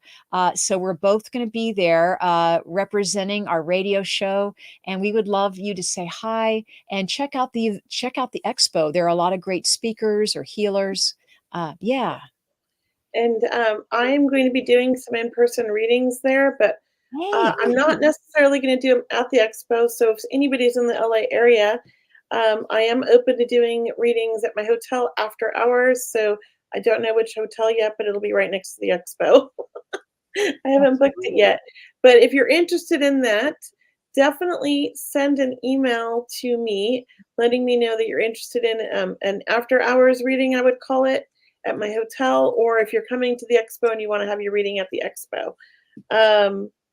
So we're both going to be there representing our radio show, and we would love you to say hi and check out the expo. There are a lot of great speakers or healers. Yeah. And, I'm going to be doing some in-person readings there, but, Hey, I'm not cool. necessarily gonna do them at the expo, so if anybody's in the LA area, I am open to doing readings at my hotel after hours, so I don't know which hotel yet, but it'll be right next to the expo. I haven't That's booked it great. yet. But if you're interested in that, definitely send an email to me letting me know that you're interested in an after hours reading, I would call it, at my hotel, or if you're coming to the expo and you want to have your reading at the expo.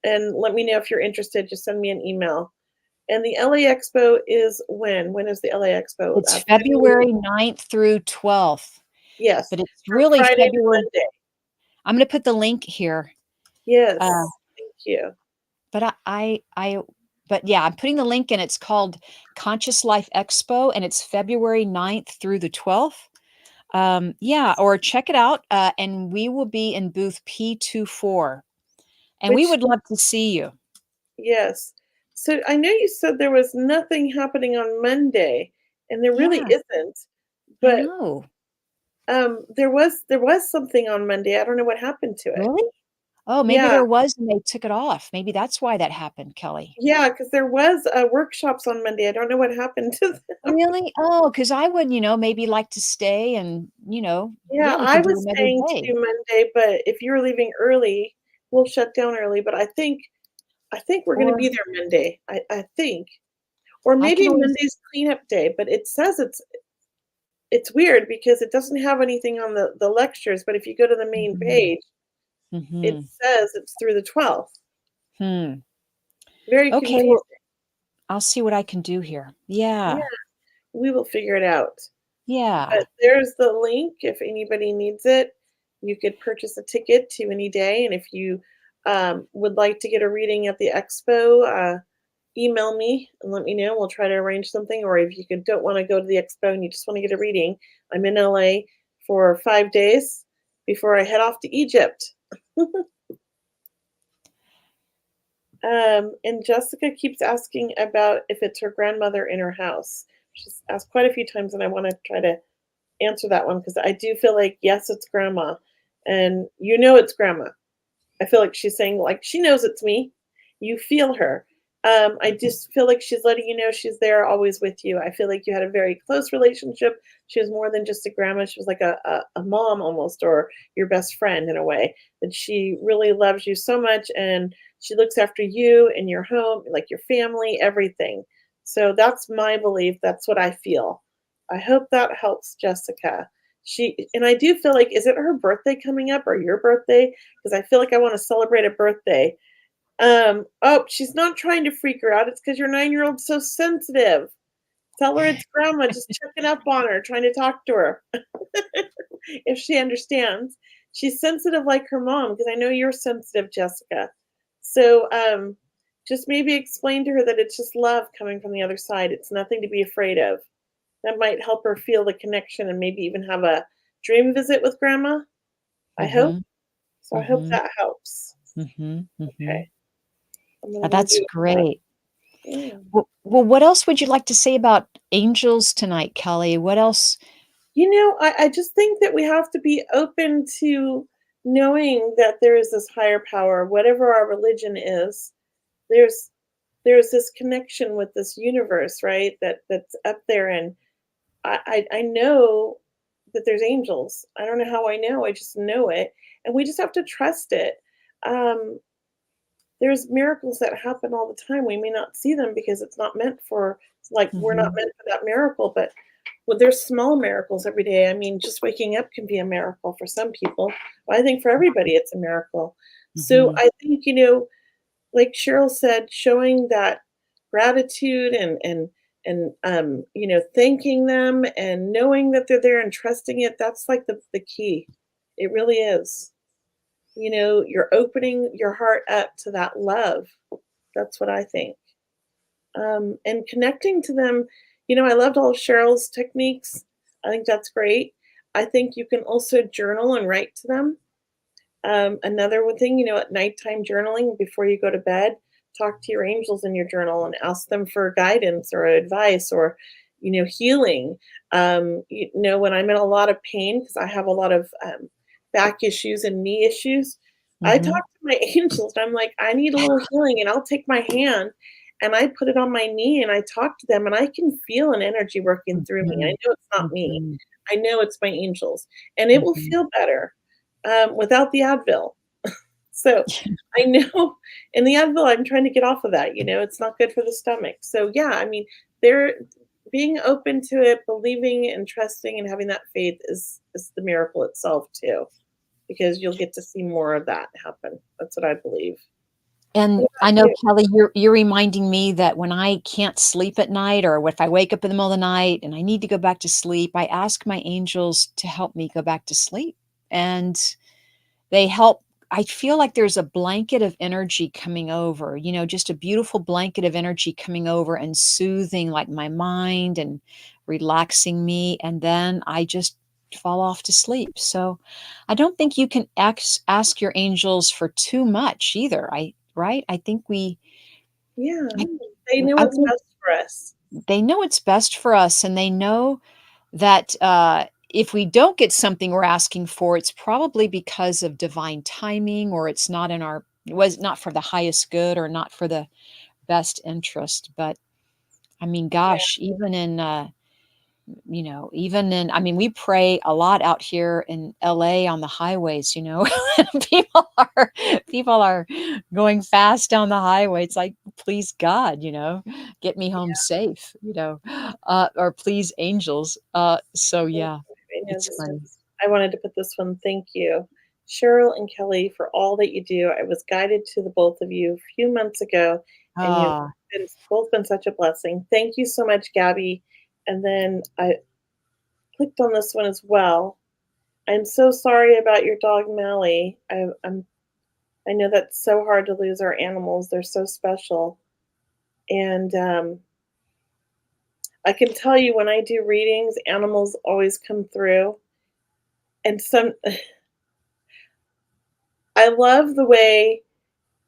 And let me know if you're interested. Just send me an email. And the LA Expo is when? When is the LA Expo? It's February. February 9th through 12th, Yes, but it's from really Friday to February. Monday. I'm going to put the link here. Uh, Yes. Thank you. but but yeah, I'm putting the link in. It's called Conscious Life Expo, and it's February 9th through the 12th. Yeah, or check it out. And we will be in booth P24, and we Which would love to see you. Yes. So I know you said there was nothing happening on Monday, and there really Yeah, isn't. I But know. there was something on Monday. I don't know what happened to it. Really? Oh, maybe Yeah. there was and they took it off. Maybe that's why that happened, Kelly. Yeah, because there was, workshops on Monday. I don't know what happened to them. Really? Oh, because I would, maybe like to stay and, Yeah, yeah, we I could do was another staying to day. do Monday, but if you're leaving early, we'll shut down early, but I think we're gonna Or be there Monday. I think. Or I can maybe always Monday's cleanup day, but it says it's weird because it doesn't have anything on the lectures, but if you go to the main Mhm, page, it mhm. says it's through the 12th. Hmm. Very Okay, well, confusing. I'll see what I can do here. Yeah, Yeah. we will figure it out. Yeah. But there's the link if anybody needs it. You could purchase a ticket to any day, and if you, would like to get a reading at the expo, email me and let me know. We'll try to arrange something, or if you don't wanna go to the expo and you just wanna get a reading, I'm in LA for 5 days before I head off to Egypt. And Jessica keeps asking about if it's her grandmother in her house. She's asked quite a few times, and I wanna try to answer that one because I do feel like, yes, it's grandma, and it's grandma. I feel like she's saying, like, she knows it's me. You feel her. I just feel like she's letting you know she's there always with you. I feel like you had a very close relationship. She was more than just a grandma. She was like a mom almost, or your best friend in a way. That she really loves you so much and she looks after you and your home, like your family, everything. So that's my belief. That's what I feel. I hope that helps Jessica. And I do feel like, is it her birthday coming up or your birthday? Because I feel like I want to celebrate a birthday. Oh, she's not trying to freak her out. It's because your 9-year-old's so sensitive. Tell her it's grandma just checking up on her, trying to talk to her if she understands. She's sensitive like her mom, because I know you're sensitive, Jessica. So just maybe explain to her that it's just love coming from the other side. It's nothing to be afraid of. That might help her feel the connection and maybe even have a dream visit with grandma. I hope. Mhm, So I hope mhm, that helps. mhm, Okay. mhm. I'm gonna go That's do that. great. Yeah. Well, what else would you like to say about angels tonight, Kelly? What else? I just think that we have to be open to knowing that there is this higher power, whatever our religion is. There's there's this connection with this universe, right? That's up there, and I know that there's angels. I don't know how I know. I just know it, and we just have to trust it. Um, there's miracles that happen all the time. We may not see them because it's not meant for, like, we're not Mhm, meant for that miracle, but well, there's small miracles every day. I mean, just waking up can be a miracle for some people. But I think for everybody it's a miracle. So mhm, I think, like Cheryl said, showing that gratitude and thanking them and knowing that they're there and trusting it, that's like the key. It really is. You're opening your heart up to that love. That's what I think. And connecting to them, I loved all of Cheryl's techniques. I think that's great. I think you can also journal and write to them. Another one thing, at nighttime journaling before you go to bed, talk to your angels in your journal and ask them for guidance or advice or, healing. When I'm in a lot of pain, because I have a lot of back issues and knee issues, I talk mhm, to my angels and I'm like, I need a little healing. And I'll take my hand and I put it on my knee and I talk to them and I can feel an energy working through me. I mhm, know it's not me. mhm, I know it's my angels and it will mhm. feel better without the Advil. So I know, and the Advil, I'm trying to get off of that. It's not good for the stomach. So yeah, I mean, they're being open to it, believing and trusting and having that faith is the miracle itself too, because you'll get to see more of that happen. That's what I believe. And What I about know, you? Kelly, you're reminding me that when I can't sleep at night or if I wake up in the middle of the night and I need to go back to sleep, I ask my angels to help me go back to sleep. And they help. I feel like there's a blanket of energy coming over, just a beautiful blanket of energy coming over and soothing like my mind and relaxing me. And then I just fall off to sleep. So I don't think you can ask your angels for too much either. Right? Yeah, I, they know I what's think best for us. they know it's best for us and they know that, if we don't get something we're asking for, it's probably because of divine timing, or it's not in our was not for the highest good or not for the best interest. But I mean, Yeah. gosh, even in, I mean, we pray a lot out here in LA on the highways, people are people are going fast down the highway. It's like, please God, get me home safe, or please angels. So yeah, I know it's this funny. is I wanted to put this one. Thank you, Cheryl and Kelley, for all that you do. I was guided to the both of you a few months ago, and you've Ah, both been such a blessing. Thank you so much, Gabby. And then I clicked on this one as well. I'm so sorry about your dog Mally. I know that's so hard to lose our animals. They're so special, and I can tell you when I do readings, animals always come through. And I love the way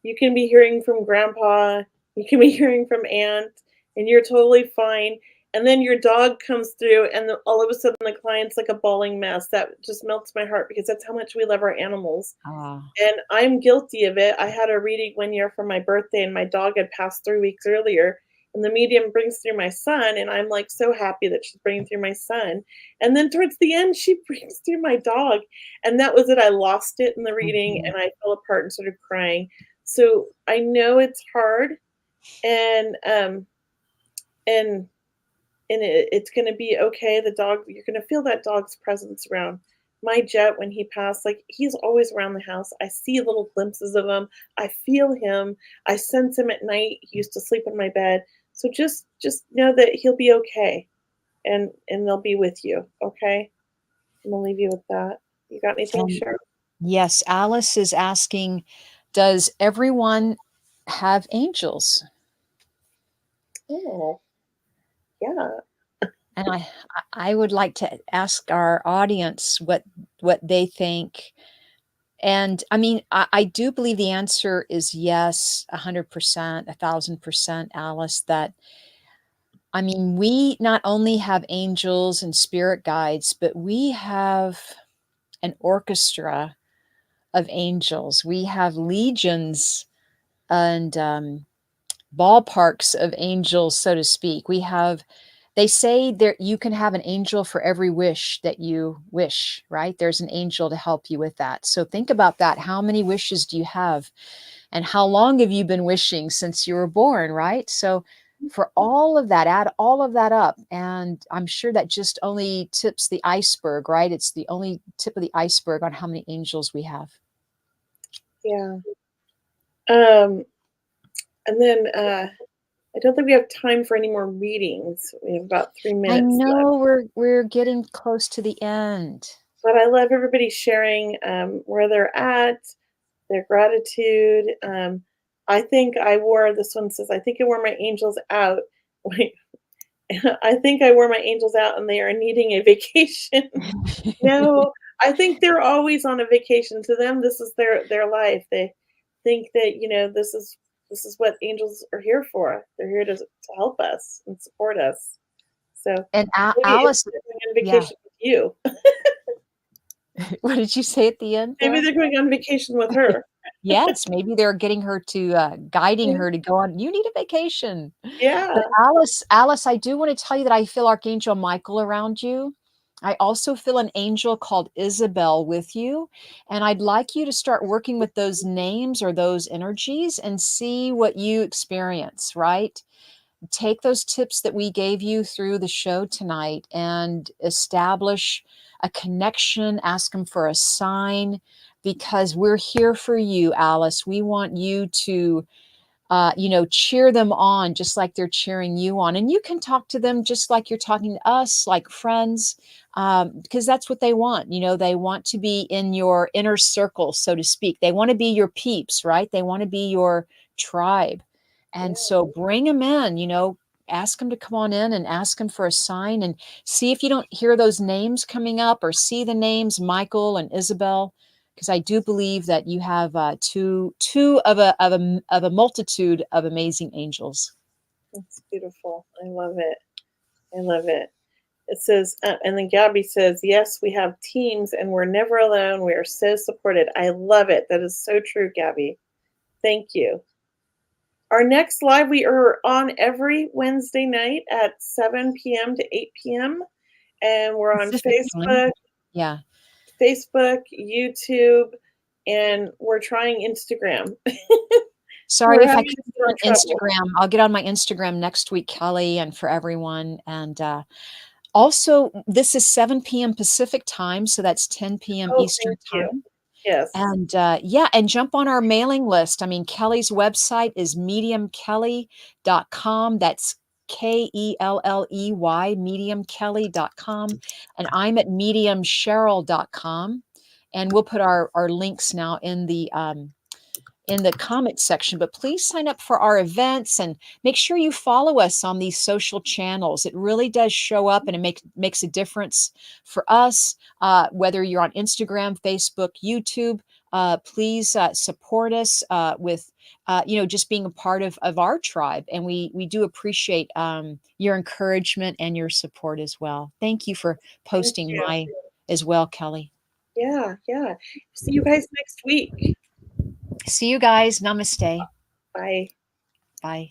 you can be hearing from grandpa, you can be hearing from aunt, and you're totally fine. And then your dog comes through, and all of a sudden the client's like a bawling mess. That just melts my heart because that's how much we love our animals. ah, And I'm guilty of it. I had a reading one year for my birthday, and my dog had passed 3 weeks earlier. And the medium brings through my son, and I'm like so happy that she's bringing through my son. And then towards the end, she brings through my dog. And that was it. I lost it in the reading, mhm. and I fell apart and started crying. So I know it's hard, and and it's going to be okay. The dog, you're going to feel that dog's presence around. My Jet, when he passed, like he's always around the house. I see little glimpses of him. I feel him. I sense him at night. He used to sleep in my bed. So just know that he'll be okay, and they'll be with you. Okay, I'm gonna leave you with that. You got anything, And Cheryl? yes, Alice is asking, does everyone have angels? Oh, yeah. And I would like to ask our audience what they think. And I mean, I do believe the answer is yes, 100%, 1,000%, Alice, that I mean, we not only have angels and spirit guides, but we have an orchestra of angels. We have legions and ballparks of angels, so to speak. We have, they say there you can have an angel for every wish that you wish, right? There's an angel to help you with that. So think about that. How many wishes do you have? And how long have you been wishing since you were born, right? So for all of that, add all of that up. And I'm sure that just only tips the iceberg, right? It's the only tip of the iceberg on how many angels we have. Yeah. Um, and then I don't think we have time for any more readings. We have about 3 I minutes left. know we're getting close to the end. But I love everybody sharing where they're at, their gratitude. I think I wore, this one says, I think I wore my angels out. Wait, I think I wore my angels out and they are needing a vacation. No, I think they're always on a vacation. To them, this is their life. They think that, this is what angels are here for. They're here to help us and support us. So And maybe Alice, they're going on yeah. vacation with you. What did you say at the end Maybe there? they're going on vacation with her. Yes, maybe they're getting her to guiding her to go on. You need a vacation. But Yeah. Alice, I do want to tell you that I feel Archangel Michael around you. I also feel an angel called Isabel with you. And I'd like you to start working with those names or those energies and see what you experience, right? Take those tips that we gave you through the show tonight and establish a connection, ask them for a sign because we're here for you, Alice. We want you to cheer them on just like they're cheering you on. And you can talk to them just like you're talking to us, like friends, because that's what they want. They want to be in your inner circle, so to speak. They want to be your peeps, right? They want to be your tribe. And Yeah. so bring them in, ask them to come on in and ask them for a sign and see if you don't hear those names coming up or see the names Michael and Isabel, because I do believe that you have two of a multitude of amazing angels. That's beautiful. I love it. I love it. It says, and then Gabby says, yes, we have teams and we're never alone. We are so supported. I love it. That is so true, Gabby. Thank you. Our next live, we are on every Wednesday night at 7 p.m. to 8 p.m. And we're on Pacific time. Yeah. Facebook, YouTube, and we're trying Instagram. Sorry if I can't get on Instagram. I'll get on my Instagram next week, Kelley, and for everyone. And also, this is 7 p.m. Pacific time, so that's 10 p.m. Eastern time. Yes. And yeah, and jump on our mailing list. I mean, Kelley's website is mediumkelley.com. That's Kelley, mediumkelley.com. And I'm at mediumcheryl.com. And we'll put our links now in the comment section, but please sign up for our events and make sure you follow us on these social channels. It really does show up, and it makes a difference for us, whether you're on Instagram, Facebook, YouTube. Please support us with just being a part of our tribe, and we do appreciate your encouragement and your support as well. Thank you for posting my as well, Kelley. Yeah. See you guys next week. See you guys. Namaste. Bye. Bye.